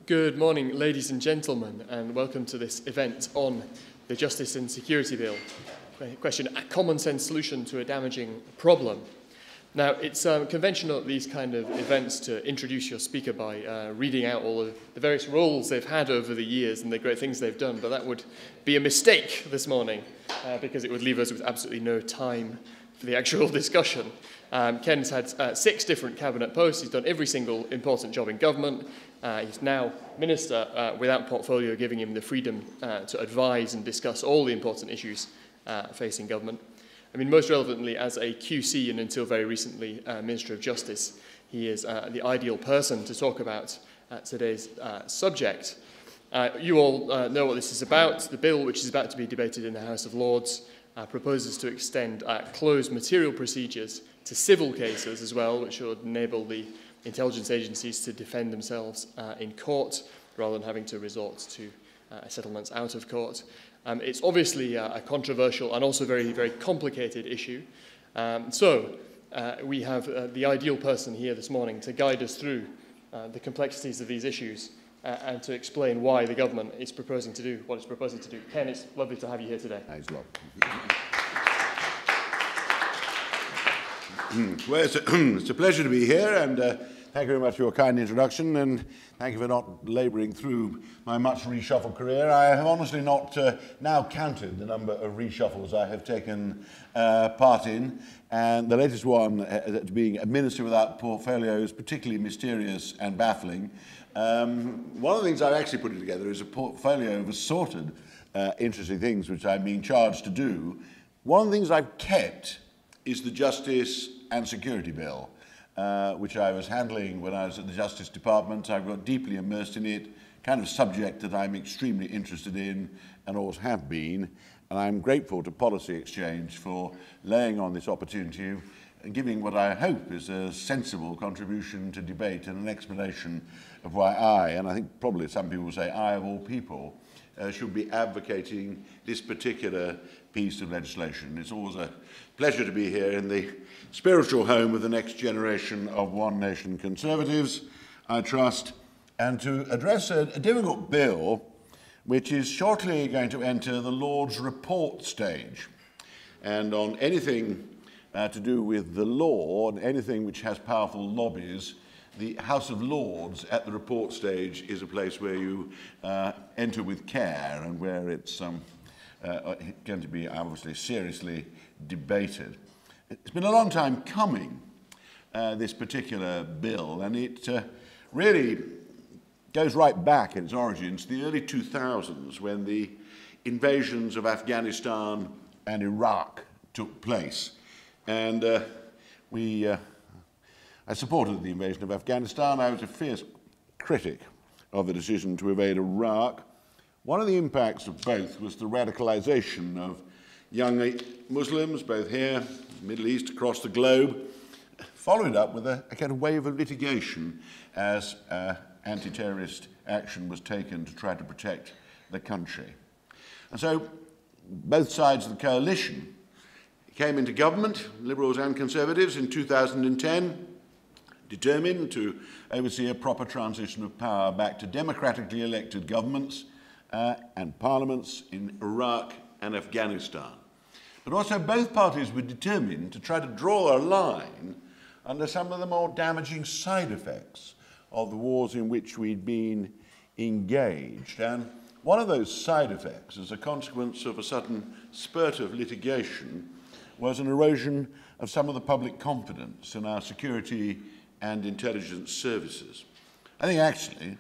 Good morning, ladies and gentlemen, and welcome to this event on the Justice and Security Bill. Question, a common sense solution to a damaging problem. Now, it's conventional at these kind of events to introduce your speaker by reading out all of the various roles they've had over the years and the great things they've done, but that would be a mistake this morning because it would leave us with absolutely no time for the actual discussion. Ken's had 6 different cabinet posts. He's done every single important job in government. He's now minister without portfolio, giving him the freedom to advise and discuss all the important issues facing government. I mean, most relevantly, as a QC and until very recently Minister of Justice, he is the ideal person to talk about today's subject. You all know what this is about. The bill, which is about to be debated in the House of Lords, proposes to extend closed material procedures to civil cases as well, which would enable the intelligence agencies to defend themselves in court rather than having to resort to settlements out of court. It's obviously a controversial and also very, very complicated issue. So we have the ideal person here this morning to guide us through the complexities of these issues and to explain why the government is proposing to do what it's proposing to do. Ken, it's lovely to have you here today. Thanks a lot. Well, it's a pleasure to be here, and thank you very much for your kind introduction, and thank you for not labouring through my much reshuffled career. I have honestly not now counted the number of reshuffles I have taken part in, and the latest one, being a minister without portfolio, is particularly mysterious and baffling. One of the things I've actually put together is a portfolio of assorted interesting things which I'm being charged to do. One of the things I've kept is the Justice and Security Bill, which I was handling when I was at the Justice Department. I've got deeply immersed in it, kind of subject that I'm extremely interested in and always have been. And I'm grateful to Policy Exchange for laying on this opportunity and giving what I hope is a sensible contribution to debate and an explanation of why I, and I think probably some people will say I of all people, should be advocating this particular piece of legislation. It's always a pleasure to be here in the spiritual home of the next generation of One Nation Conservatives, I trust, and to address a difficult bill which is shortly going to enter the Lords' report stage. And on anything to do with the law, and anything which has powerful lobbies, the House of Lords at the report stage is a place where you enter with care and where it's going to be obviously seriously debated. It's been a long time coming, this particular bill, and it really goes right back in its origins to the early 2000s when the invasions of Afghanistan and Iraq took place. And I supported the invasion of Afghanistan. I was a fierce critic of the decision to invade Iraq. One of the impacts of both was the radicalization of young Muslims, both here, in the Middle East, across the globe, followed up with a kind of wave of litigation as anti-terrorist action was taken to try to protect the country. And so both sides of the coalition came into government, Liberals and Conservatives, in 2010, determined to oversee a proper transition of power back to democratically elected governments and parliaments in Iraq and Afghanistan. But also both parties were determined to try to draw a line under some of the more damaging side effects of the wars in which we'd been engaged. And one of those side effects, as a consequence of a sudden spurt of litigation, was an erosion of some of the public confidence in our security and intelligence services. I think actually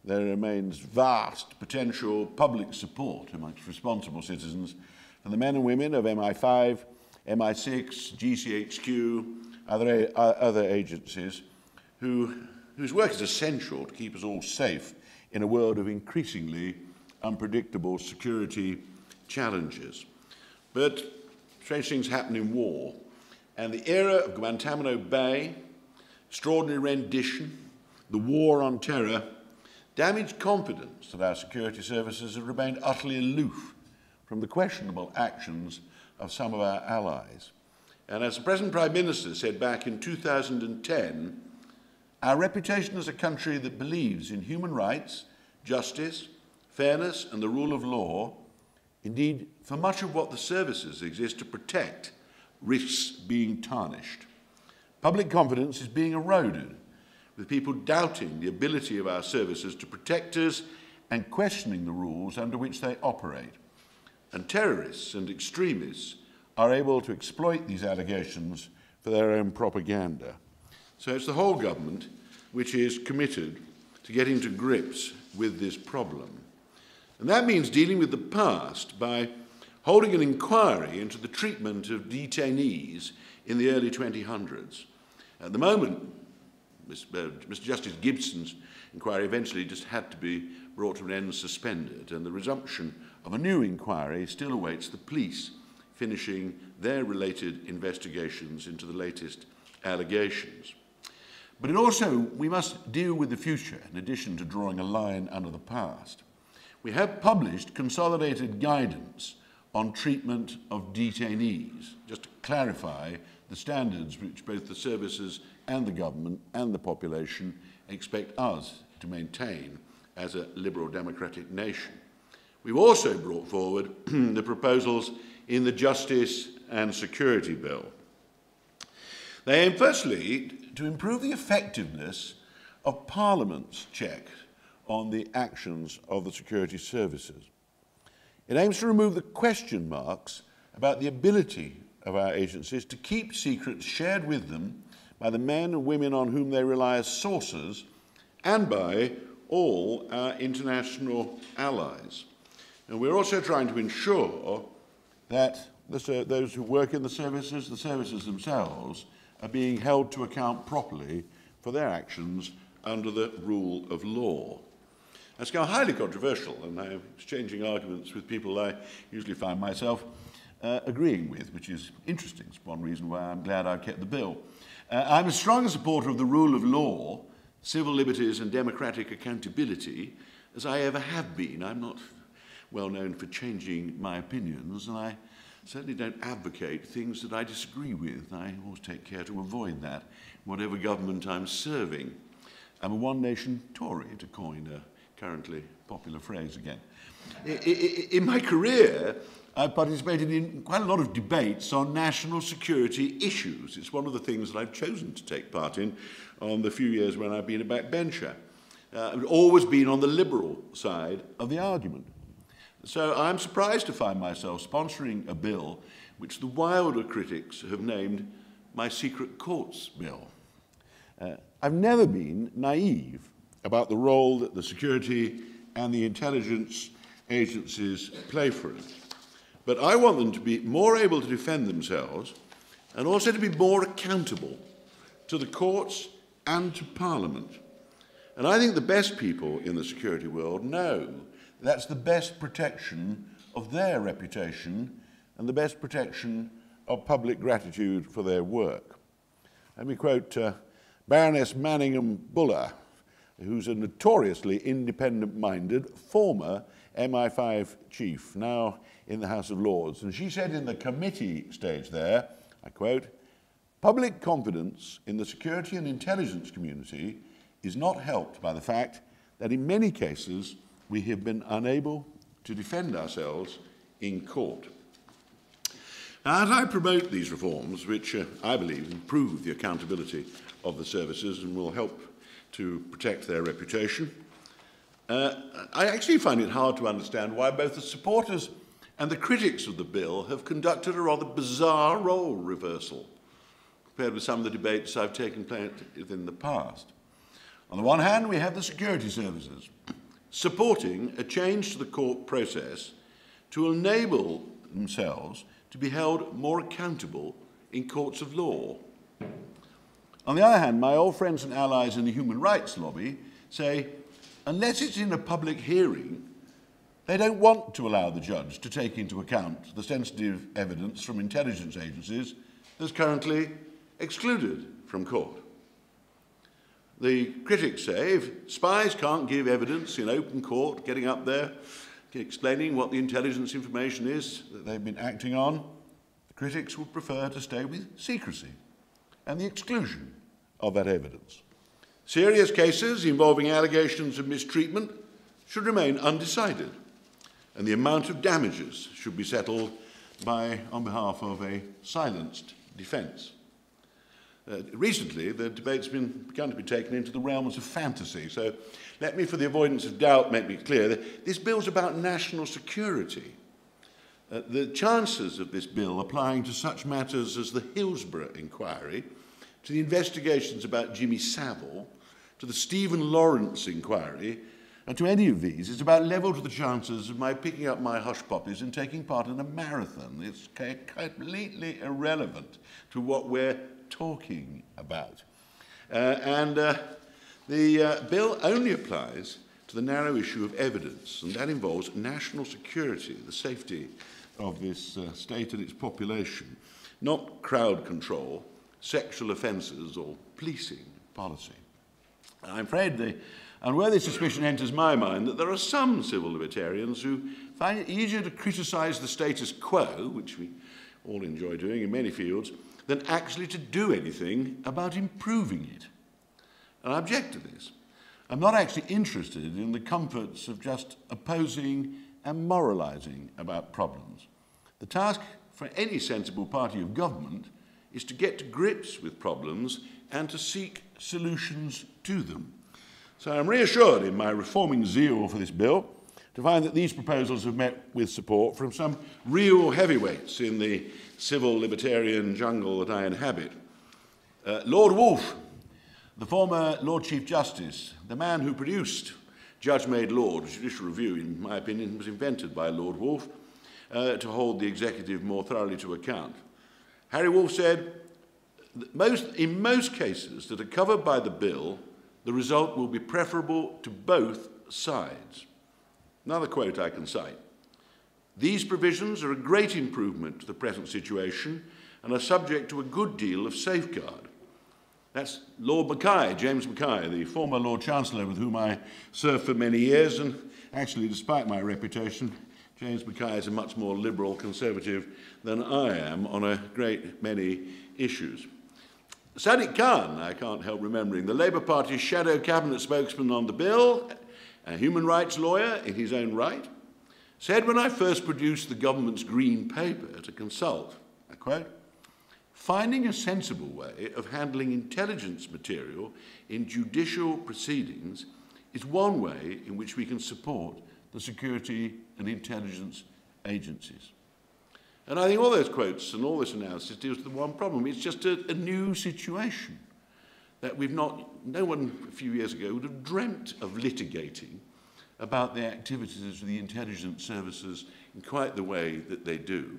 there remains vast potential public support amongst responsible citizens for the men and women of MI5, MI6, GCHQ, other agencies whose work is essential to keep us all safe in a world of increasingly unpredictable security challenges. But strange things happen in war, and the era of Guantanamo Bay, extraordinary rendition, the war on terror, damaged confidence that our security services have remained utterly aloof from the questionable actions of some of our allies. And as the present Prime Minister said back in 2010, Our reputation as a country that believes in human rights, justice, fairness and the rule of law, indeed, for much of what the services exist to protect, risks being tarnished. Public confidence is being eroded, with people doubting the ability of our services to protect us and questioning the rules under which they operate. And terrorists and extremists are able to exploit these allegations for their own propaganda. So it's the whole government which is committed to getting to grips with this problem. And that means dealing with the past by holding an inquiry into the treatment of detainees in the early 2000s. At the moment, Mr. Justice Gibson's inquiry eventually just had to be brought to an end and suspended, and the resumption of a new inquiry still awaits the police finishing their related investigations into the latest allegations. But we must deal with the future in addition to drawing a line under the past. We have published consolidated guidance on treatment of detainees, just to clarify the standards which both the services and the government and the population expect us to maintain as a liberal democratic nation. We've also brought forward the proposals in the Justice and Security Bill. They aim firstly to improve the effectiveness of Parliament's check on the actions of the security services. It aims to remove the question marks about the ability of our agencies to keep secrets shared with them by the men and women on whom they rely as sources and by all our international allies. And we're also trying to ensure that those who work in the services themselves, are being held to account properly for their actions under the rule of law. That's now highly controversial, and I'm exchanging arguments with people I usually find myself agreeing with, which is interesting. It's one reason why I'm glad I kept the bill. I'm as strong a supporter of the rule of law, civil liberties and democratic accountability as I ever have been. I'm not well known for changing my opinions, and I certainly don't advocate things that I disagree with. I always take care to avoid that, whatever government I'm serving. I'm a one-nation Tory, to coin a currently popular phrase again. In my career, I've participated in quite a lot of debates on national security issues. It's one of the things that I've chosen to take part in on the few years when I've been a backbencher. I've always been on the liberal side of the argument. So I'm surprised to find myself sponsoring a bill which the wilder critics have named my secret courts bill. I've never been naive about the role that the security and the intelligence agencies play for us. But I want them to be more able to defend themselves and also to be more accountable to the courts and to Parliament. And I think the best people in the security world know that's the best protection of their reputation and the best protection of public gratitude for their work. Let me quote Baroness Manningham Buller, who's a notoriously independent-minded former MI5 chief, now in the House of Lords. And she said in the committee stage there, I quote, "Public confidence in the security and intelligence community is not helped by the fact that in many cases we have been unable to defend ourselves in court." Now, as I promote these reforms, which I believe improve the accountability of the services and will help to protect their reputation, I actually find it hard to understand why both the supporters and the critics of the bill have conducted a rather bizarre role reversal compared with some of the debates I've taken place in the past. On the one hand, we have the security services supporting a change to the court process to enable themselves to be held more accountable in courts of law. On the other hand, my old friends and allies in the human rights lobby say, unless it's in a public hearing, they don't want to allow the judge to take into account the sensitive evidence from intelligence agencies that's currently excluded from court. The critics say if spies can't give evidence in open court, getting up there, explaining what the intelligence information is that they've been acting on, the critics would prefer to stay with secrecy and the exclusion of that evidence. Serious cases involving allegations of mistreatment should remain undecided, and the amount of damages should be settled on behalf of a silenced defence. Recently, the debate's begun to be taken into the realms of fantasy, so let me, for the avoidance of doubt, make it clear that this bill's about national security. The chances of this bill applying to such matters as the Hillsborough inquiry, to the investigations about Jimmy Savile, to the Stephen Lawrence inquiry, and to any of these is about level to the chances of my picking up my hush puppies and taking part in a marathon. It's completely irrelevant to what we're talking about. The bill only applies to the narrow issue of evidence, and that involves national security, the safety of this state and its population, not crowd control, sexual offences or policing policy. I'm afraid the unworthy suspicion enters my mind that there are some civil libertarians who find it easier to criticise the status quo, which we all enjoy doing in many fields, than actually to do anything about improving it. And I object to this. I'm not actually interested in the comforts of just opposing and moralising about problems. The task for any sensible party of government is to get to grips with problems and to seek solutions to them. So I'm reassured in my reforming zeal for this bill to find that these proposals have met with support from some real heavyweights in the civil libertarian jungle that I inhabit. Lord Wolfe, the former Lord Chief Justice, the man who produced Judge Made Lord, Judicial Review, in my opinion, was invented by Lord Wolfe to hold the executive more thoroughly to account. Harry Wolfe said, in most cases that are covered by the bill, the result will be preferable to both sides. Another quote I can cite. These provisions are a great improvement to the present situation and are subject to a good deal of safeguard. That's Lord Mackay, James Mackay, the former Lord Chancellor with whom I served for many years, and actually, despite my reputation, James Mackay is a much more liberal conservative than I am on a great many issues. Sadiq Khan, I can't help remembering, the Labour Party's shadow cabinet spokesman on the bill, a human rights lawyer in his own right, said when I first produced the government's green paper to consult, I quote, "Finding a sensible way of handling intelligence material in judicial proceedings is one way in which we can support the security and intelligence agencies." And I think all those quotes and all this analysis deals with the one problem. It's just a new situation that no one a few years ago would have dreamt of litigating about the activities of the intelligence services in quite the way that they do.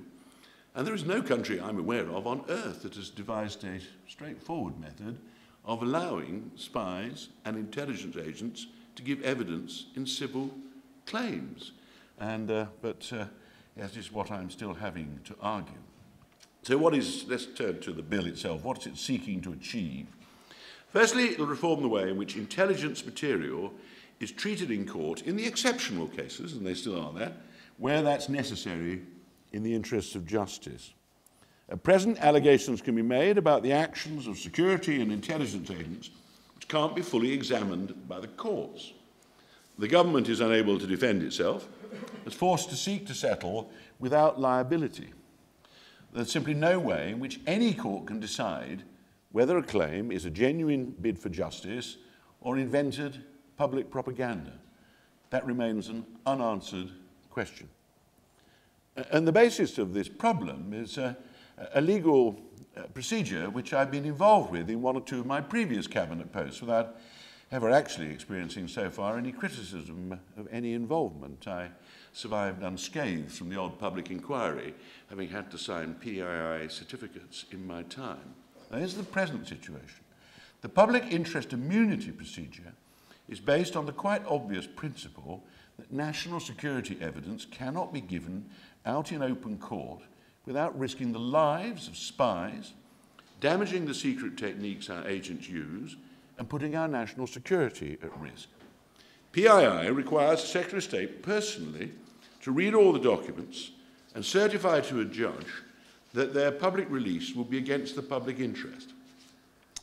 And there is no country I'm aware of on earth that has devised a straightforward method of allowing spies and intelligence agents to give evidence in civil claims. Yes, this is what I'm still having to argue. So let's turn to the bill itself. What is it seeking to achieve? Firstly, it will reform the way in which intelligence material is treated in court in the exceptional cases, and they still are there, where that's necessary in the interests of justice. At present, allegations can be made about the actions of security and intelligence agents which can't be fully examined by the courts. The government is unable to defend itself, is forced to seek to settle without liability. There's simply no way in which any court can decide whether a claim is a genuine bid for justice or invented public propaganda. That remains an unanswered question. And the basis of this problem is a legal procedure which I've been involved with in one or two of my previous cabinet posts without ever actually experiencing so far any criticism of any involvement. I survived unscathed from the odd public inquiry, having had to sign PII certificates in my time. Now, here's the present situation. The public interest immunity procedure is based on the quite obvious principle that national security evidence cannot be given out in open court without risking the lives of spies, damaging the secret techniques our agents use, and putting our national security at risk. PII requires the Secretary of State personally to read all the documents and certify to a judge that their public release will be against the public interest.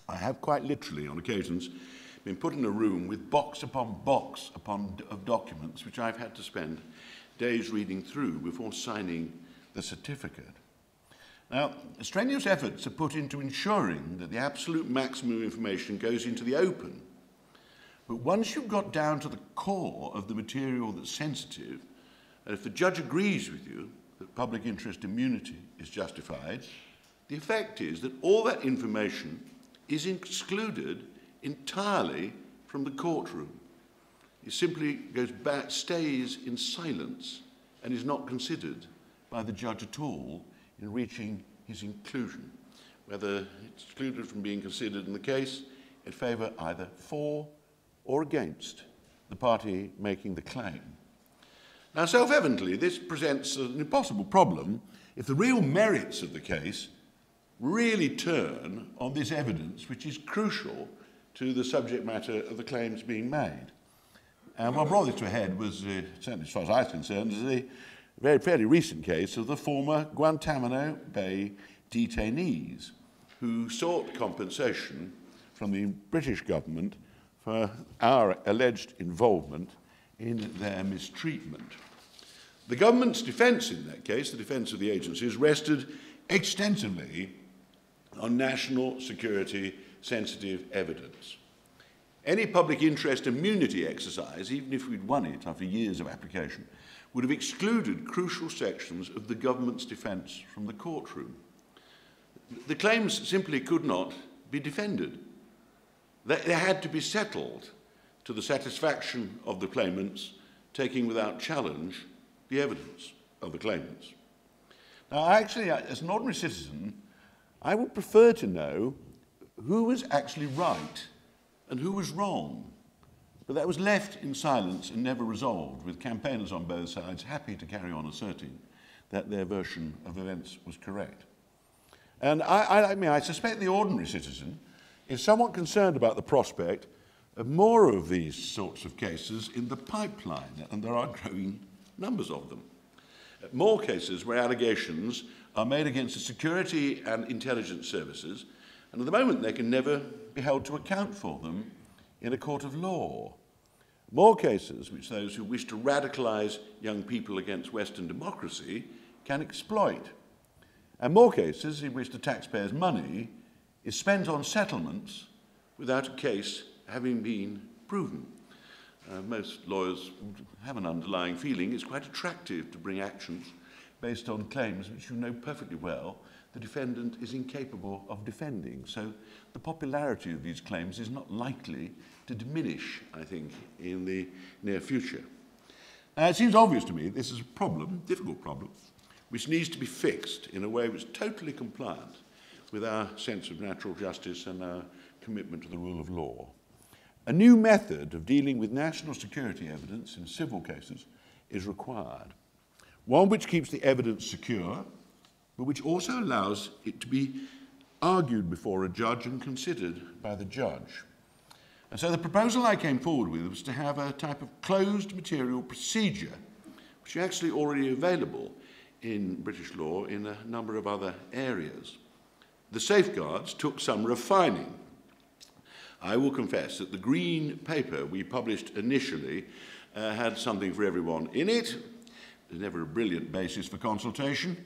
I have quite literally, on occasions, been put in a room with box upon box of documents which I've had to spend days reading through before signing the certificate. Now, strenuous efforts are put into ensuring that the absolute maximum of information goes into the open. But once you've got down to the core of the material that's sensitive, and if the judge agrees with you that public interest immunity is justified, the effect is that all that information is excluded entirely from the courtroom. It simply goes back, stays in silence, and is not considered by the judge at all in reaching his inclusion, whether it's excluded from being considered in the case in favour either for or against the party making the claim. Now, self-evidently, this presents an impossible problem if the real merits of the case really turn on this evidence, which is crucial to the subject matter of the claims being made. And what brought this to a head was, certainly as far as I was concerned, is a very fairly recent case of the former Guantanamo Bay detainees who sought compensation from the British government for our alleged involvement in their mistreatment. The government's defence in that case, the defence of the agencies, rested extensively on national security sensitive evidence. Any public interest immunity exercise, even if we'd won it after years of application, would have excluded crucial sections of the government's defence from the courtroom. The claims simply could not be defended. They had to be settled to the satisfaction of the claimants, taking without challenge the evidence of the claimants. Now, actually, as an ordinary citizen, I would prefer to know who was actually right and who was wrong. But that was left in silence and never resolved, with campaigners on both sides happy to carry on asserting that their version of events was correct. And I suspect the ordinary citizen is somewhat concerned about the prospect of more of these sorts of cases in the pipeline, and there are growing numbers of them. More cases where allegations are made against the security and intelligence services, and at the moment they can never be held to account for them in a court of law. More cases which those who wish to radicalise young people against Western democracy can exploit. And more cases in which the taxpayers' money is spent on settlements without a case having been proven. Most lawyers have an underlying feeling it's quite attractive to bring actions based on claims which you know perfectly well the defendant is incapable of defending. So the popularity of these claims is not likely to diminish, I think, in the near future. It seems obvious to me this is a problem, difficult problem, which needs to be fixed in a way which is totally compliant with our sense of natural justice and our commitment to the rule of law. A new method of dealing with national security evidence in civil cases is required. One which keeps the evidence secure, but which also allows it to be argued before a judge and considered by the judge. And so the proposal I came forward with was to have a type of closed material procedure, which is actually already available in British law in a number of other areas. The safeguards took some refining. I will confess that the green paper we published initially had something for everyone in it. There's never a brilliant basis for consultation,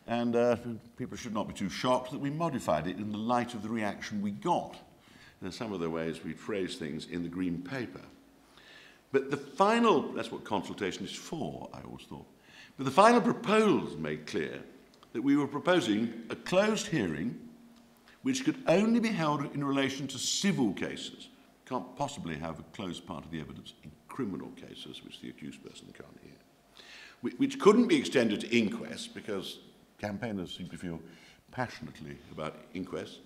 and people should not be too shocked that we modified it in the light of the reaction we got. There's some of the ways we phrase things in the green paper. But the final, that's what consultation is for, I always thought. But the final proposals made clear that we were proposing a closed hearing which could only be held in relation to civil cases. Can't possibly have a closed part of the evidence in criminal cases, which the accused person can't hear. Which couldn't be extended to inquests, because campaigners seem to feel passionately about inquests,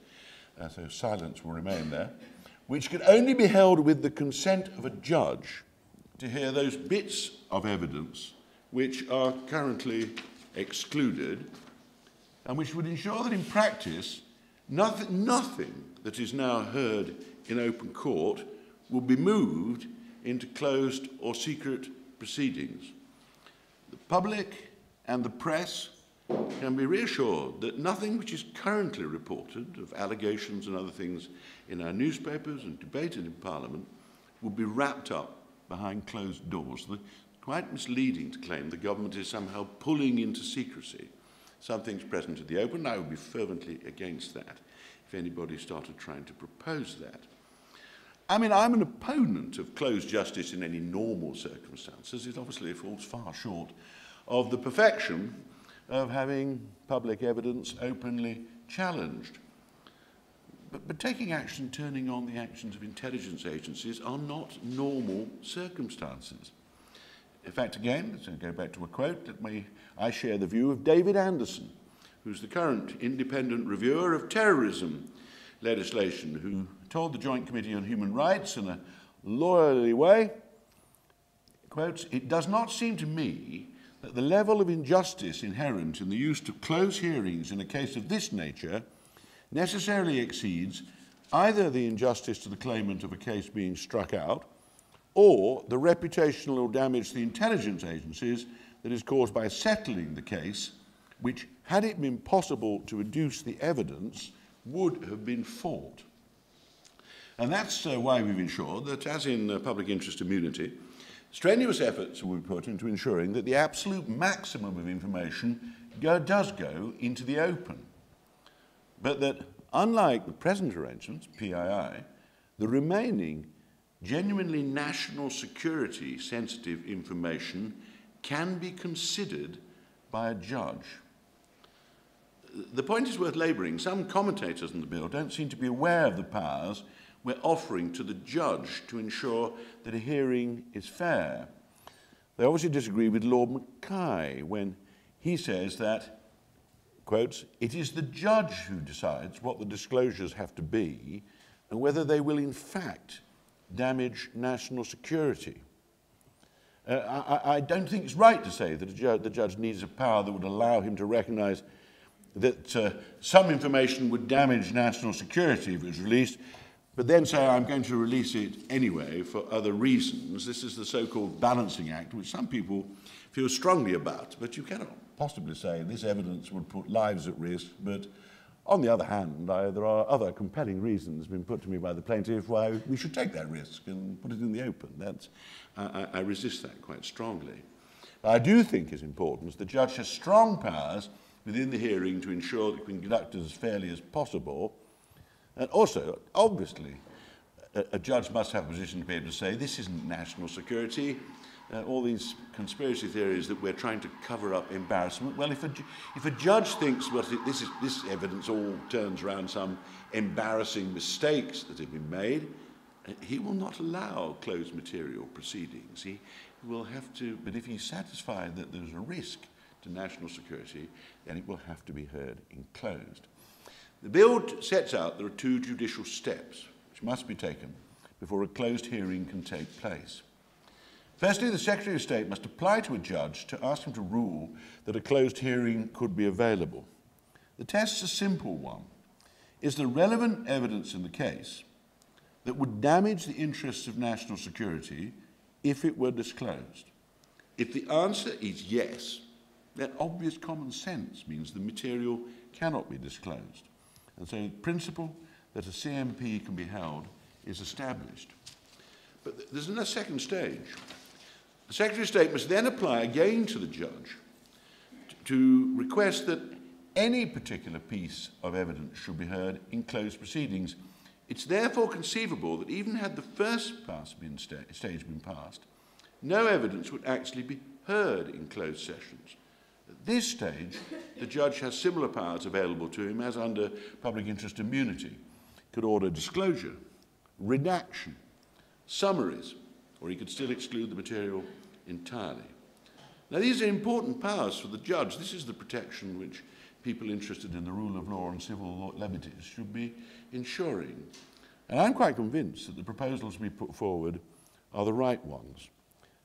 so silence will remain there. Which could only be held with the consent of a judge to hear those bits of evidence which are currently excluded, and which would ensure that in practice nothing that is now heard in open court will be moved into closed or secret proceedings. The public and the press can be reassured that nothing which is currently reported of allegations and other things in our newspapers and debated in Parliament will be wrapped up behind closed doors. It's quite misleading to claim the government is somehow pulling into secrecy some things present in the open. I would be fervently against that if anybody started trying to propose that. I mean, I'm an opponent of closed justice in any normal circumstances. It obviously falls far short of the perfection of having public evidence openly challenged. But taking action, turning on the actions of intelligence agencies are not normal circumstances. In fact, again, let's go back to a quote. I share the view of David Anderson, who's the current independent reviewer of terrorism legislation, who told the Joint Committee on Human Rights in a lawyerly way, quotes, "It does not seem to me that the level of injustice inherent in the use of closed hearings in a case of this nature necessarily exceeds either the injustice to the claimant of a case being struck out or the reputational damage to the intelligence agencies that is caused by settling the case, which, had it been possible to reduce the evidence, would have been fought." And that's why we've ensured that, as in public interest immunity, strenuous efforts will be put into ensuring that the absolute maximum of information does go into the open. But that, unlike the present arrangements, PII, the remaining genuinely national security sensitive information can be considered by a judge. The point is worth labouring. Some commentators on the bill don't seem to be aware of the powers we're offering to the judge to ensure that a hearing is fair. They obviously disagree with Lord Mackay when he says that, quotes, "It is the judge who decides what the disclosures have to be and whether they will in fact damage national security." I don't think it's right to say that the judge needs a power that would allow him to recognise that some information would damage national security if it was released, but then say, "I'm going to release it anyway for other reasons." This is the so-called balancing act, which some people feel strongly about, but you cannot possibly say this evidence would put lives at risk. But on the other hand, there are other compelling reasons been put to me by the plaintiff why we should take that risk and put it in the open. I resist that quite strongly. I do think it's important the judge has strong powers within the hearing to ensure that it can be conducted as fairly as possible. And also, obviously, a judge must have a position to be able to say, this isn't national security, all these conspiracy theories that we're trying to cover up embarrassment. Well, if a judge thinks, well, this evidence all turns around some embarrassing mistakes that have been made, he will not allow closed material proceedings. He will have to, but if he's satisfied that there's a risk to national security, then it will have to be heard in closed. The bill sets out there are two judicial steps which must be taken before a closed hearing can take place. Firstly, the Secretary of State must apply to a judge to ask him to rule that a closed hearing could be available. The test's a simple one. Is there relevant evidence in the case that would damage the interests of national security if it were disclosed? If the answer is yes, then obvious common sense means the material cannot be disclosed. And so the principle that a CMP can be held is established. But there's a second stage. The Secretary of State must then apply again to the judge to request that any particular piece of evidence should be heard in closed proceedings. It's therefore conceivable that even had the first stage been passed, no evidence would actually be heard in closed sessions. At this stage, the judge has similar powers available to him as under public interest immunity. He could order disclosure, redaction, summaries, or he could still exclude the material entirely. Now, these are important powers for the judge. This is the protection which people interested in the rule of law and civil liberties should be ensuring. And I'm quite convinced that the proposals we put forward are the right ones.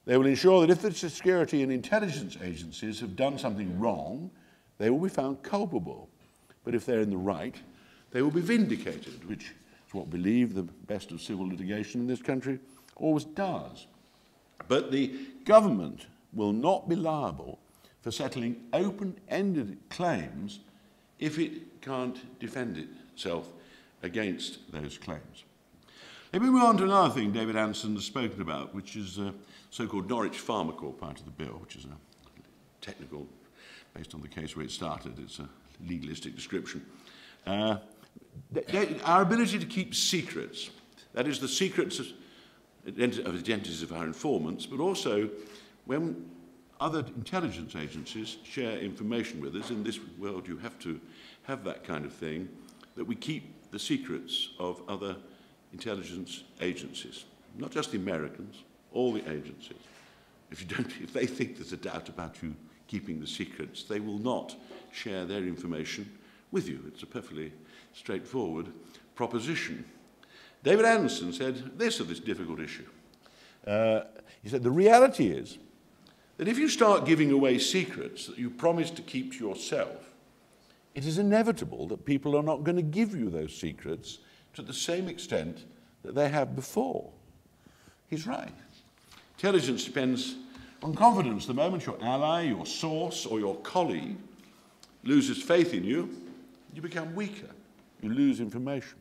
They will ensure that if the security and intelligence agencies have done something wrong, they will be found culpable. But if they're in the right, they will be vindicated, which is what we believe the best of civil litigation in this country always does. But the government will not be liable for settling open-ended claims if it can't defend itself against those claims. Let me move on to another thing David Anderson has spoken about, which is so-called Norwich Pharmacol part of the bill, which is a technical, based on the case where it started, it's a legalistic description. Our ability to keep secrets, that is the secrets of identities of our informants, but also when other intelligence agencies share information with us. In this world you have to have that kind of thing, that we keep the secrets of other intelligence agencies, not just the Americans, all the agencies. If they think there's a doubt about you keeping the secrets, they will not share their information with you. It's a perfectly straightforward proposition. David Anderson said this of this difficult issue. He said, the reality is that if you start giving away secrets that you promised to keep to yourself, it is inevitable that people are not going to give you those secrets to the same extent that they have before. He's right. Intelligence depends on confidence. The moment your ally, your source, or your colleague loses faith in you, you become weaker. You lose information.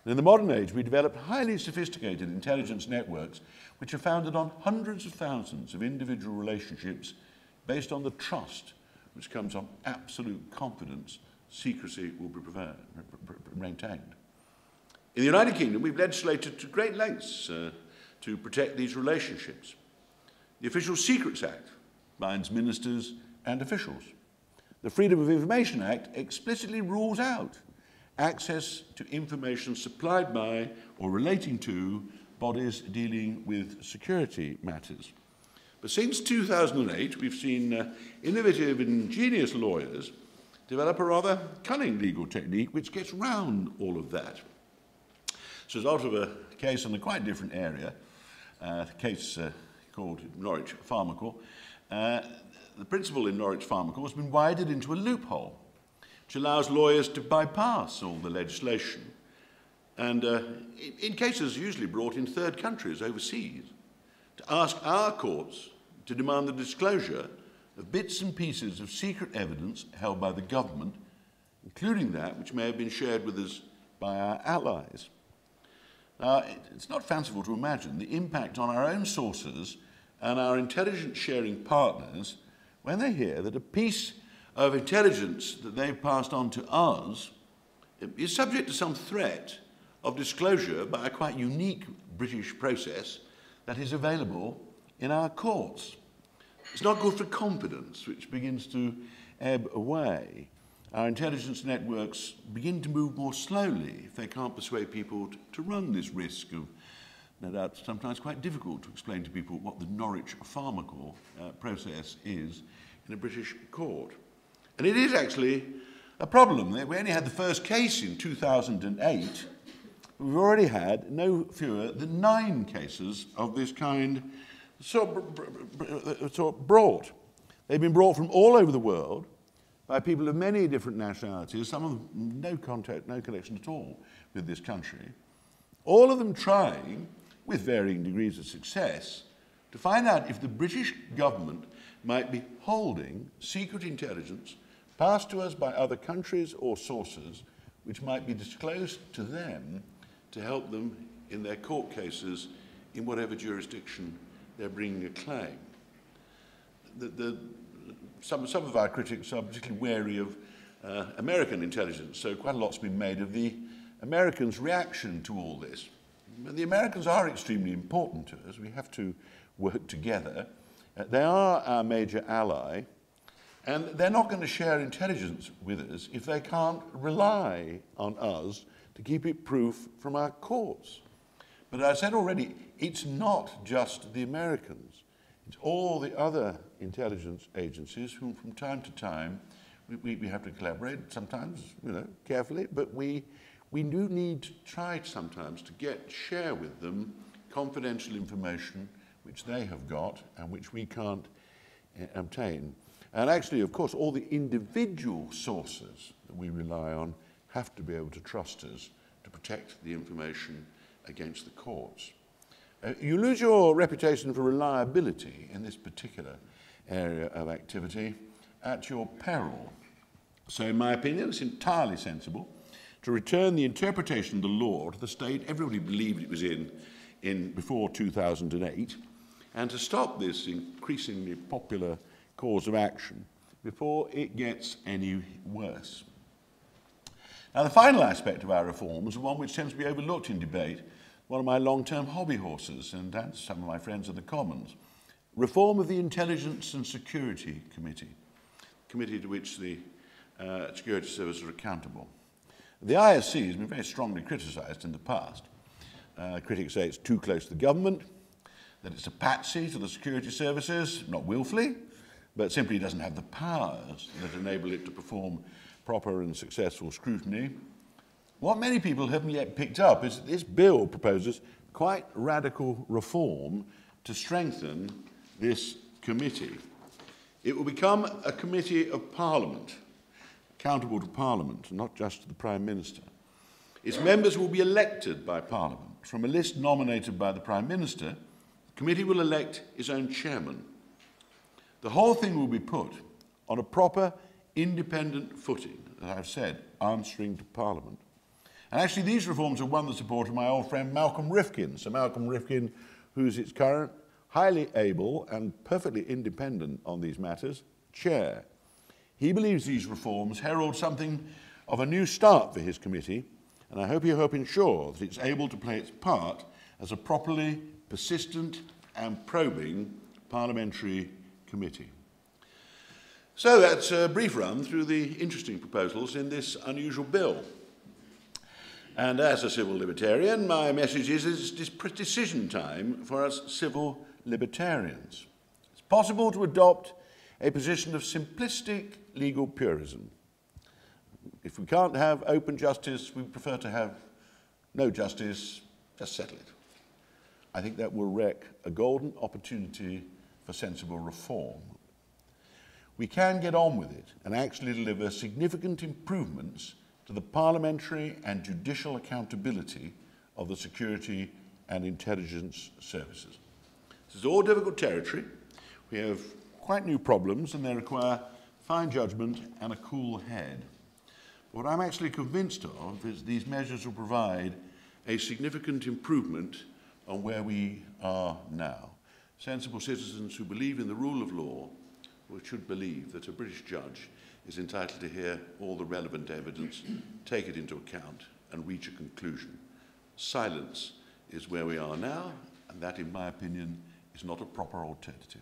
And in the modern age, we develop highly sophisticated intelligence networks which are founded on hundreds of thousands of individual relationships based on the trust which comes on absolute confidence secrecy will be maintained. In the United Kingdom, we've legislated to great lengths to protect these relationships. The Official Secrets Act binds ministers and officials. The Freedom of Information Act explicitly rules out access to information supplied by or relating to bodies dealing with security matters. But since 2008, we've seen innovative, ingenious lawyers develop a rather cunning legal technique which gets round all of that. So as a result of a case in a quite different area, a case called Norwich Pharmacol, the principle in Norwich Pharmacol has been widened into a loophole which allows lawyers to bypass all the legislation and in cases usually brought in third countries overseas, to ask our courts to demand the disclosure of bits and pieces of secret evidence held by the government, including that which may have been shared with us by our allies. Now, it's not fanciful to imagine the impact on our own sources and our intelligence sharing partners when they hear that a piece of intelligence that they've passed on to us is subject to some threat of disclosure by a quite unique British process that is available in our courts. It's not good for confidence, which begins to ebb away. Our intelligence networks begin to move more slowly if they can't persuade people to run this risk of, no doubt, sometimes quite difficult to explain to people what the Norwich Pharmacol process is in a British court. And it is actually a problem. We only had the first case in 2008, but we've already had no fewer than 9 cases of this kind brought. They've been brought from all over the world by people of many different nationalities, some of them no contact, no connection at all with this country, all of them trying, with varying degrees of success, to find out if the British government might be holding secret intelligence passed to us by other countries or sources which might be disclosed to them to help them in their court cases in whatever jurisdiction they're bringing a claim. Some of our critics are particularly wary of American intelligence, so quite a lot's been made of the Americans' reaction to all this. The Americans are extremely important to us. We have to work together. They are our major ally, and they're not going to share intelligence with us if they can't rely on us to keep it proof from our courts. But as I said already, it's not just the Americans. It's all the other intelligence agencies whom from time to time we have to collaborate, sometimes, carefully, but we do need to try sometimes to share with them confidential information which they have got and which we can't obtain. And actually, of course, all the individual sources that we rely on have to be able to trust us to protect the information against the courts. You lose your reputation for reliability in this particular area of activity at your peril. So in my opinion, it's entirely sensible to return the interpretation of the law to the state everybody believed it was in before 2008, and to stop this increasingly popular course of action before it gets any worse. Now, the final aspect of our reforms, one which tends to be overlooked in debate, one of my long-term hobby horses, and that's some of my friends in the Commons, reform of the Intelligence and Security Committee, committee to which the security services are accountable. The ISC has been very strongly criticised in the past. Critics say it's too close to the government, that it's a patsy to the security services, not willfully, but simply doesn't have the powers that enable it to perform proper and successful scrutiny. What many people haven't yet picked up is that this bill proposes quite radical reform to strengthen this committee. It will become a committee of Parliament, accountable to Parliament, not just to the Prime Minister. Its members will be elected by Parliament. From a list nominated by the Prime Minister, the committee will elect its own chairman. The whole thing will be put on a proper, independent footing, as I've said, answering to Parliament. And actually these reforms have won the support of my old friend Malcolm Rifkin. So Malcolm Rifkin, who's its current, highly able and perfectly independent on these matters, chair. He believes these reforms herald something of a new start for his committee, and I hope you ensure that it's able to play its part as a properly persistent and probing parliamentary committee. So that's a brief run through the interesting proposals in this unusual bill. And as a civil libertarian, my message is it's decision time for us civil libertarians. It's possible to adopt a position of simplistic legal purism. If we can't have open justice, we prefer to have no justice, just settle it. I think that will wreck a golden opportunity for sensible reform. We can get on with it and actually deliver significant improvements to the parliamentary and judicial accountability of the security and intelligence services. This is all difficult territory. We have quite new problems and they require fine judgment and a cool head. What I'm actually convinced of is these measures will provide a significant improvement on where we are now. Sensible citizens who believe in the rule of law should believe that a British judge is entitled to hear all the relevant evidence, take it into account and reach a conclusion. Silence is where we are now, and that, in my opinion, is not a proper alternative.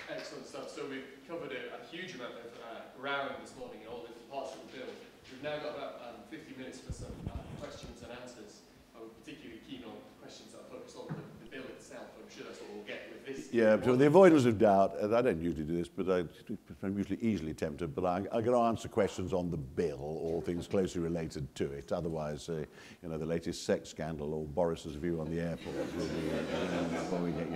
Excellent stuff. So we've covered a huge amount of ground this morning in all different parts of the bill. We've now got about 50 minutes for some questions and answers. I'm particularly keen on questions that are focused on the bill itself. I'm sure that's what we'll get with this. Yeah, so the avoidance of doubt, and I don't usually do this, but I'm usually easily tempted, but I'm going to answer questions on the bill or things closely related to it. Otherwise, you know, the latest sex scandal or Boris's view on the airport will be before we get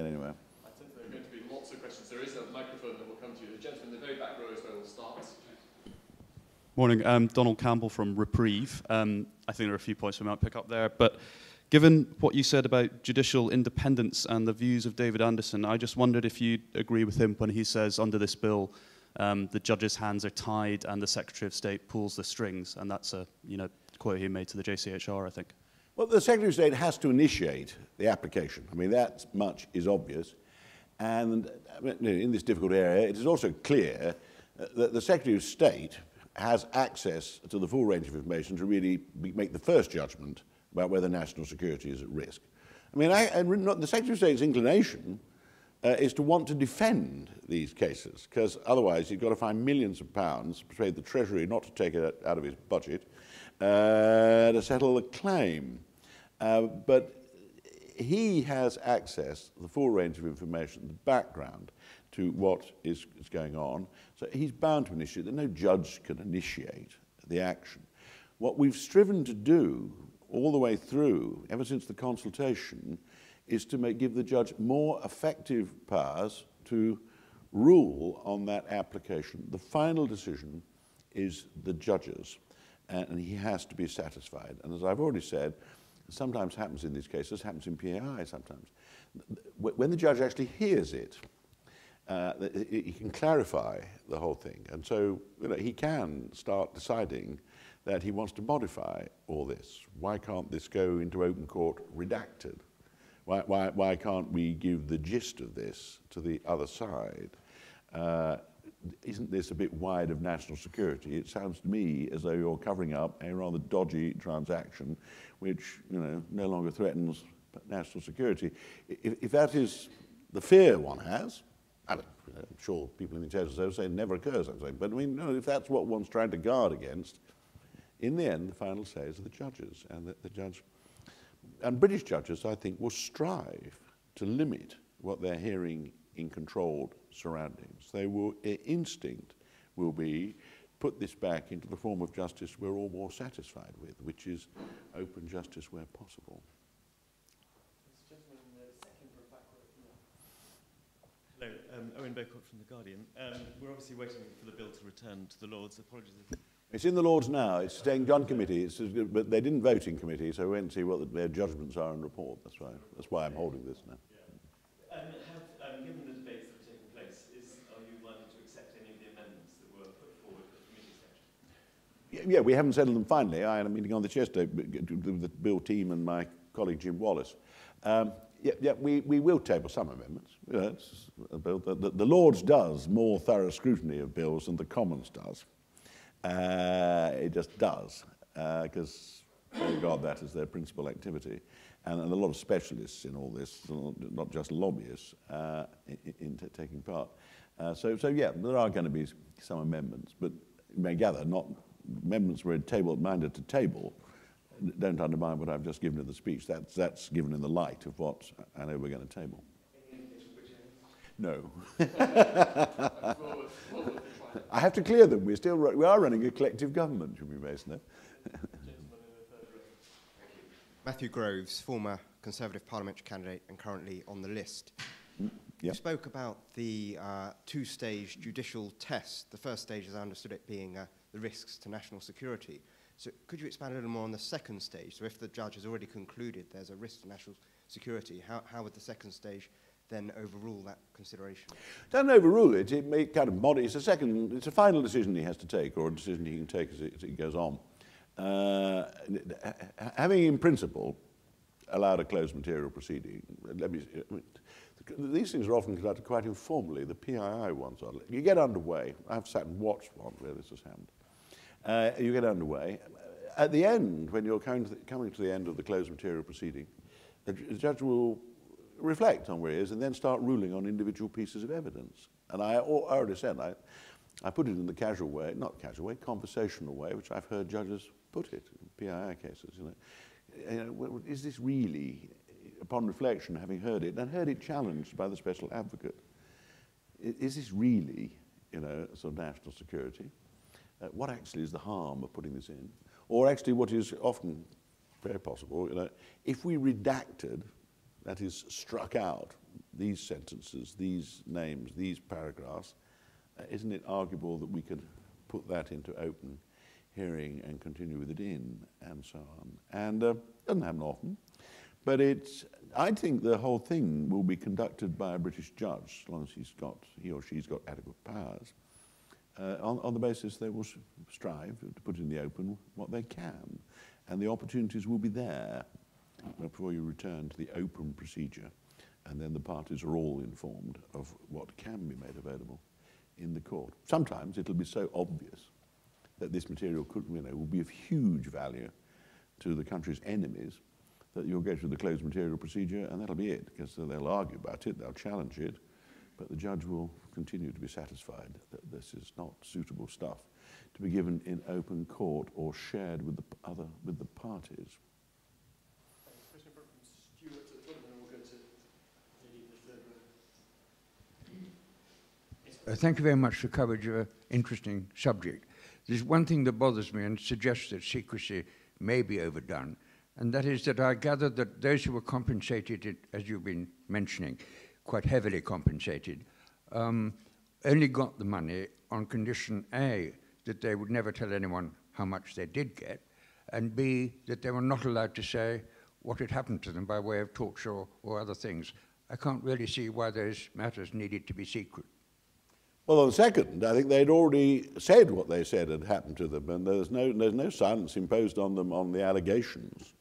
anywhere. I think there are going to be lots of questions. There is a microphone that will come to you. The gentleman in the very back row is where we'll start. Morning, Donald Campbell from Reprieve. I think there are a few points we might pick up there, but given what you said about judicial independence and the views of David Anderson, I just wondered if you agree with him when he says under this bill the judge's hands are tied and the Secretary of State pulls the strings, and that's a quote he made to the JCHR, I think. Well, the Secretary of State has to initiate the application. I mean, that much is obvious. And in this difficult area, it is also clear that the Secretary of State has access to the full range of information to really make the first judgment about whether national security is at risk. I mean, the Secretary of State's inclination is to want to defend these cases, because otherwise you've got to find millions of pounds, persuade the Treasury not to take it out of his budget, to settle the claim. But he has access to the full range of information, the background to what is going on. So he's bound to initiate. No judge can initiate the action. What we've striven to do all the way through, ever since the consultation, is to give the judge more effective powers to rule on that application. The final decision is the judge's, and he has to be satisfied. And as I've already said, sometimes happens in these cases, happens in PAI sometimes. When the judge actually hears it, he can clarify the whole thing. And so he can start deciding that he wants to modify all this. Why can't this go into open court redacted? Why can't we give the gist of this to the other side? Isn't this a bit wide of national security? It sounds to me as though you're covering up a rather dodgy transaction which no longer threatens national security. If that is the fear one has, I'm sure people in the intelligence say it never occurs, I'm saying, but I mean, if that's what one's trying to guard against, in the end, the final say is of the judges, and the judge, and British judges, I think, will strive to limit what they're hearing in controlled surroundings. Their instinct will be put this back into the form of justice we're all more satisfied with, which is open justice where possible. Hello, Owen Beaucourt from The Guardian. We're obviously waiting for the bill to return to the Lords. Apologies. It's in the Lords now. It's staying on committee, but they didn't vote in committee, so we wait and see what their judgments are and report. That's why I'm holding this now. Yeah. Given the debates that have taken place, are you likely to accept any of the amendments that were put forward at the committee session? Yeah, we haven't settled them finally. I had a meeting on this yesterday with the Bill team and my colleague Jim Wallace. We will table some amendments. The Lords does more thorough scrutiny of bills than the Commons does. It just does, because they regard that as their principal activity. And a lot of specialists in all this, not just lobbyists, in taking part. So yeah, there are going to be some amendments, but you may gather, not amendments were minded to table, don't undermine what I've just given in the speech. That's given in the light of what I know we're going to table. No. I have to clear them. We are running a collective government, should we base know. Matthew Groves, former Conservative parliamentary candidate and currently on the list. Yep. You spoke about the two-stage judicial test. The first stage, as I understood it, being the risks to national security. So could you expand a little more on the second stage? So if the judge has already concluded there's a risk to national security, how would the second stage then overrule that consideration? Doesn't overrule it. It may kind of it's a final decision he has to take, or a decision he can take as it goes on. Having in principle allowed a closed material proceeding, these things are often conducted quite informally. The PII ones are. You get underway. I've sat and watched one where this has happened. You get underway. At the end, when you're coming to the end of the closed material proceeding, the judge will reflect on where he is and then start ruling on individual pieces of evidence. And I already said, I put it in the casual way, not casual way, conversational way, which I've heard judges put it in PII cases. Is this really, upon reflection, having heard it, and heard it challenged by the special advocate, is this really, sort of national security? What actually is the harm of putting this in? Or actually what is often very possible, if we redacted, that is, struck out these sentences, these names, these paragraphs, isn't it arguable that we could put that into open hearing and continue with it in, and so on? And doesn't happen often, but I think the whole thing will be conducted by a British judge, as long as he or she's got adequate powers. On the basis they will strive to put in the open what they can, and the opportunities will be there before you return to the open procedure, and then the parties are all informed of what can be made available in the court. Sometimes it'll be so obvious that this material will be of huge value to the country's enemies that you'll go through the closed material procedure and that'll be it, because they'll argue about it, they'll challenge it, but the judge will continue to be satisfied that this is not suitable stuff to be given in open court or shared with the parties. Question from Stuart at the front, and then we'll go to the third row. Thank you very much for coverage of an interesting subject. There's one thing that bothers me and suggests that secrecy may be overdone, and that is that I gather that those who were compensated, as you've been mentioning, quite heavily compensated, only got the money on condition A, that they would never tell anyone how much they did get, and B, that they were not allowed to say what had happened to them by way of torture or other things. I can't really see why those matters needed to be secret. Well, on the second, I think they'd already said what they said had happened to them, and there's no silence imposed on them on the allegations.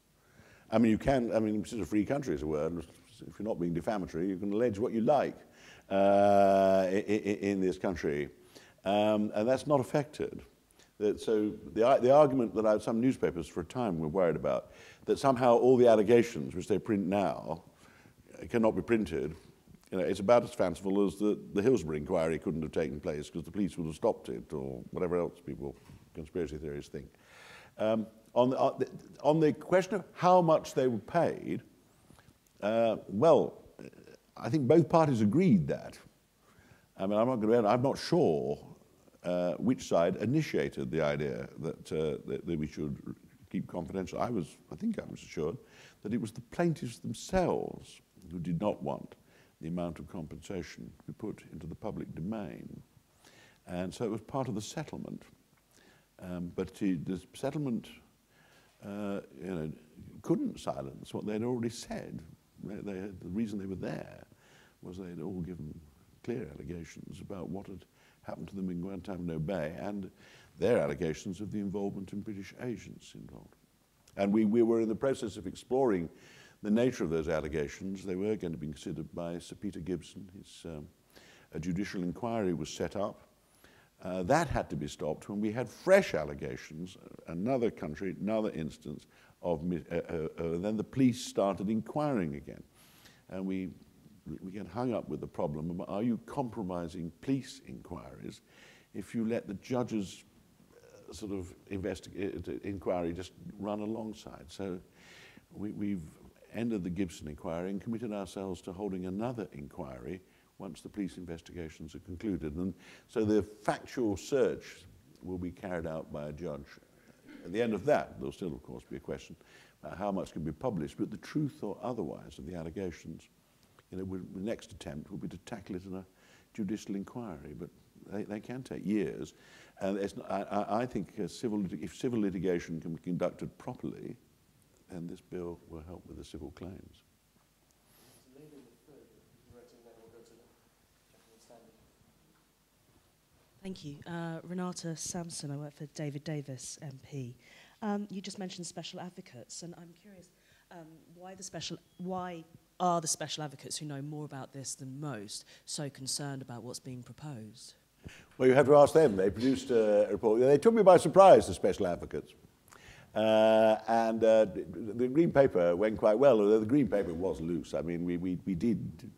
I mean, this is a free country, as it were. If you're not being defamatory, you can allege what you like in this country, and that's not affected. So the argument that some newspapers for a time were worried about, that somehow all the allegations which they print now cannot be printed, it's about as fanciful as the Hillsborough inquiry couldn't have taken place because the police would have stopped it, or whatever else conspiracy theorists think. On the question of how much they were paid, well, I think both parties agreed that. I mean, I'm not sure which side initiated the idea that we should keep confidential. I think I was assured that it was the plaintiffs themselves who did not want the amount of compensation to be put into the public domain. And so it was part of the settlement. But the settlement couldn't silence what they'd already said. The reason they were there was they'd all given clear allegations about what had happened to them in Guantanamo Bay and their allegations of the involvement in British agents involved. And we were in the process of exploring the nature of those allegations. They were going to be considered by Sir Peter Gibson. A judicial inquiry was set up. That had to be stopped when we had fresh allegations, another country, another instance of, then the police started inquiring again. And we get hung up with the problem of, are you compromising police inquiries if you let the judge's sort of inquiry just run alongside? So we've ended the Gibson inquiry and committed ourselves to holding another inquiry once the police investigations are concluded. And so the factual search will be carried out by a judge. At the end of that, there'll still, of course, be a question about how much can be published, but the truth or otherwise of the allegations, the next attempt will be to tackle it in a judicial inquiry, but they can take years. And I think if civil litigation can be conducted properly, then this bill will help with the civil claims. Thank you. Renata Sampson, I work for David Davis MP. You just mentioned special advocates, and I'm curious, why are the special advocates who know more about this than most so concerned about what's being proposed? Well, you have to ask them. They produced a report. They took me by surprise, the special advocates. The Green Paper went quite well, although the Green Paper was loose. I mean, we did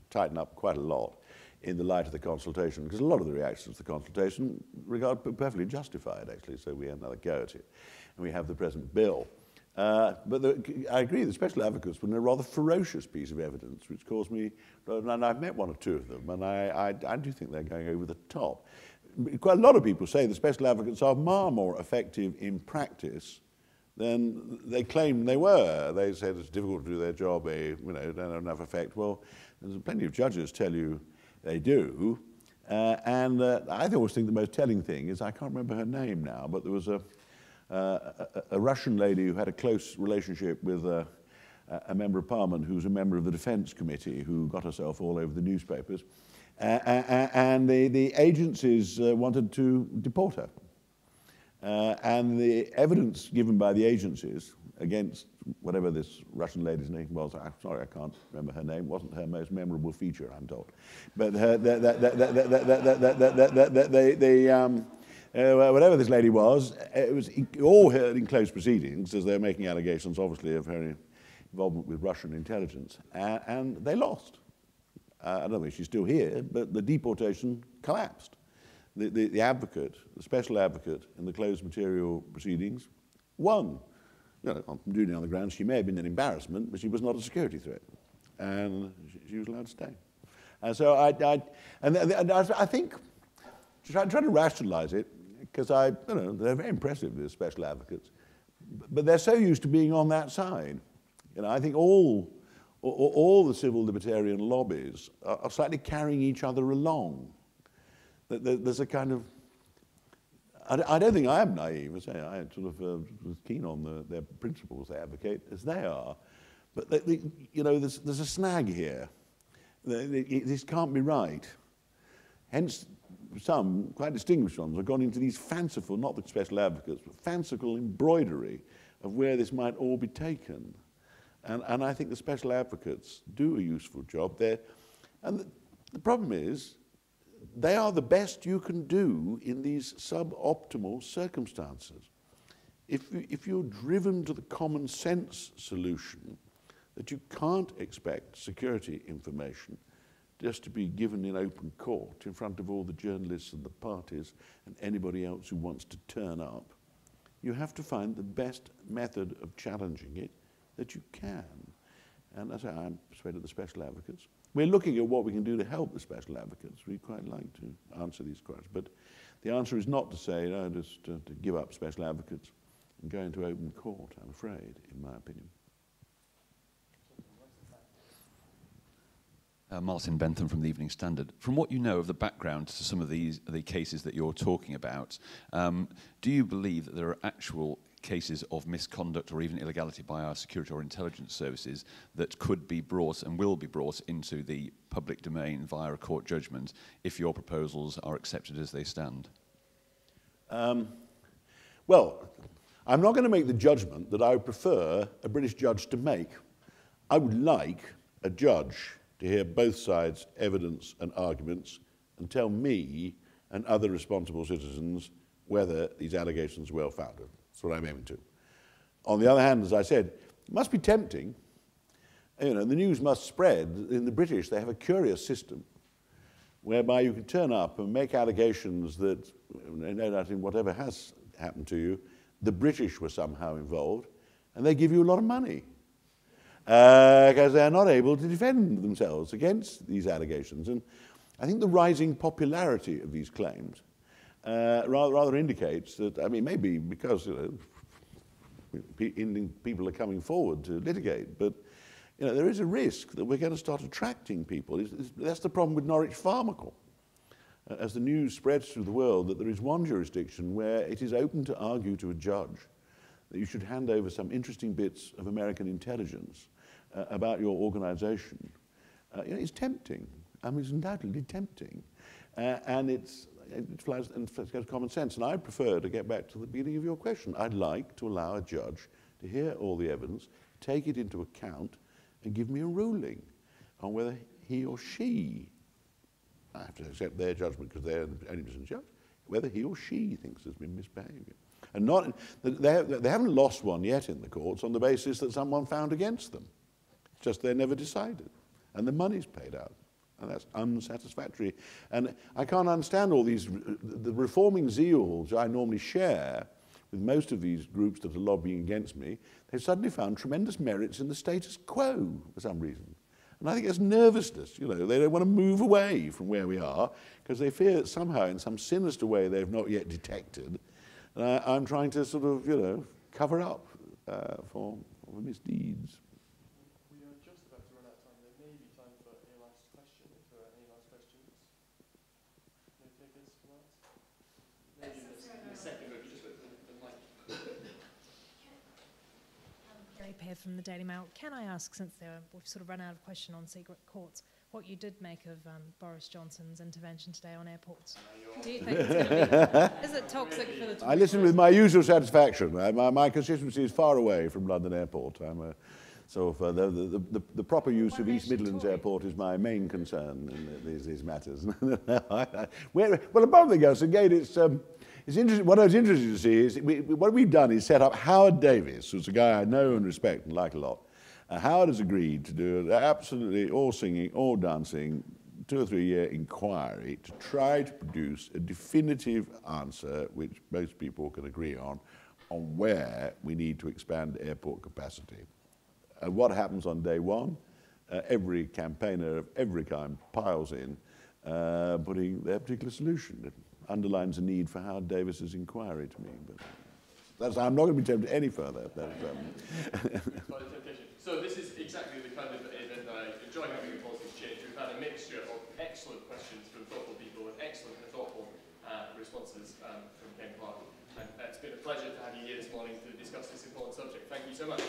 tighten up quite a lot in the light of the consultation, because a lot of the reactions to the consultation regard perfectly justified, actually, so we had another go at it. And we have the present bill. But I agree, the special advocates were a rather ferocious piece of evidence, which caused me, and I've met one or two of them, and I do think they're going over the top. Quite a lot of people say the special advocates are far more effective in practice than they claim they were. They said it's difficult to do their job, they don't have enough effect. Well, there's plenty of judges tell you they do. I always think the most telling thing is, I can't remember her name now, but there was a Russian lady who had a close relationship with a member of parliament who's a member of the Defence Committee, who got herself all over the newspapers. And the agencies wanted to deport her. And the evidence given by the agencies against whatever this Russian lady's name was, I'm sorry, I can't remember her name, wasn't her most memorable feature, I'm told. But whatever this lady was, it was all heard in closed proceedings, as they're making allegations, obviously, of her involvement with Russian intelligence. And they lost. I don't think she's still here, but the deportation collapsed. The advocate, the special advocate in the closed material proceedings, won. On duty on the grounds she may have been an embarrassment, but she was not a security threat, and she was allowed to stay. And so I think, trying to rationalise it, because they're very impressive, these special advocates, but they're so used to being on that side. I think all the civil libertarian lobbies are slightly carrying each other along. There's a kind of, I don't think I am naive. I say I sort of was keen on their principles they advocate, as they are. But you know, there's a snag here. This can't be right. Hence, some quite distinguished ones have gone into these fanciful, not the special advocates, but fanciful embroidery of where this might all be taken. And I think the special advocates do a useful job there. And the problem is, they are the best you can do in these suboptimal circumstances. If you're driven to the common sense solution that you can't expect security information just to be given in open court in front of all the journalists and the parties and anybody else who wants to turn up, you have to find the best method of challenging it that you can. And as I say, I'm persuaded the special advocates. We're looking at what we can do to help the special advocates. We'd quite like to answer these questions. But the answer is not to say, no, just to give up special advocates and go into open court, I'm afraid, in my opinion. Martin Bentham from the Evening Standard. From what you know of the background to some of the cases that you're talking about, do you believe that there are actual cases of misconduct or even illegality by our security or intelligence services that could be brought and will be brought into the public domain via a court judgment if your proposals are accepted as they stand? Well, I'm not going to make the judgment that I would prefer a British judge to make. I would like a judge to hear both sides' evidence and arguments and tell me and other responsible citizens whether these allegations are well-founded. That's what I'm aiming to. On the other hand, as I said, it must be tempting. You know, the news must spread. In the British, they have a curious system whereby you can turn up and make allegations that, no doubt in whatever has happened to you, the British were somehow involved, and they give you a lot of money because they're not able to defend themselves against these allegations. And I think the rising popularity of these claims rather indicates that, I mean, maybe because people are coming forward to litigate, but you know, there is a risk that we're going to start attracting people. That's the problem with Norwich Pharmacol. As the news spreads through the world that there is one jurisdiction where it is open to argue to a judge that you should hand over some interesting bits of American intelligence about your organization, you know, it's tempting. I mean, it's undoubtedly tempting. And it flies and goes common sense. And I prefer to get back to the beginning of your question. I'd like to allow a judge to hear all the evidence, take it into account, and give me a ruling on whether he or she, I have to accept their judgment because they're the only person judge, whether he or she thinks there's been misbehavior. And not, they haven't lost one yet in the courts on the basis that someone found against them. It's just they're never decided. And the money's paid out. And that's unsatisfactory. And I can't understand all these, the reforming zeal which I normally share with most of these groups that are lobbying against me. They've suddenly found tremendous merits in the status quo for some reason. And I think it's nervousness, you know, they don't want to move away from where we are because they fear that somehow in some sinister way they've not yet detected. I'm trying to sort of, you know, cover up for misdeeds. We are just about to run out of time. There may be time for a last question, if there are any last questions. No takers for that? Maybe in a second, but just with the mic. Gary Pear from the Daily Mail. Can I ask, since we've sort of run out of question on secret courts, what you did make of Boris Johnson's intervention today on airports? Do you think it's going to be, is it toxic for the... I listen with my usual satisfaction. My constituency is far away from London Airport. So the proper use of East Midlands Airport is my main concern in these matters. Well, the problem thing is, again, it's interesting. What I was interested to see is what we've done is set up Howard Davis, who's a guy I know and respect and like a lot. Howard has agreed to do an absolutely all singing, all dancing, 2 or 3 year inquiry to try to produce a definitive answer which most people can agree on where we need to expand airport capacity. And what happens on day one? Every campaigner of every kind piles in, putting their particular solution. It underlines the need for Howard Davis's inquiry to me. But I'm not going to be tempted any further. So this is exactly the kind of event that I enjoy having a policy exchange. We've had a mixture of excellent questions from thoughtful people with excellent and thoughtful responses from Ken Clarke. And it's been a pleasure to have you here this morning to discuss this important subject. Thank you so much.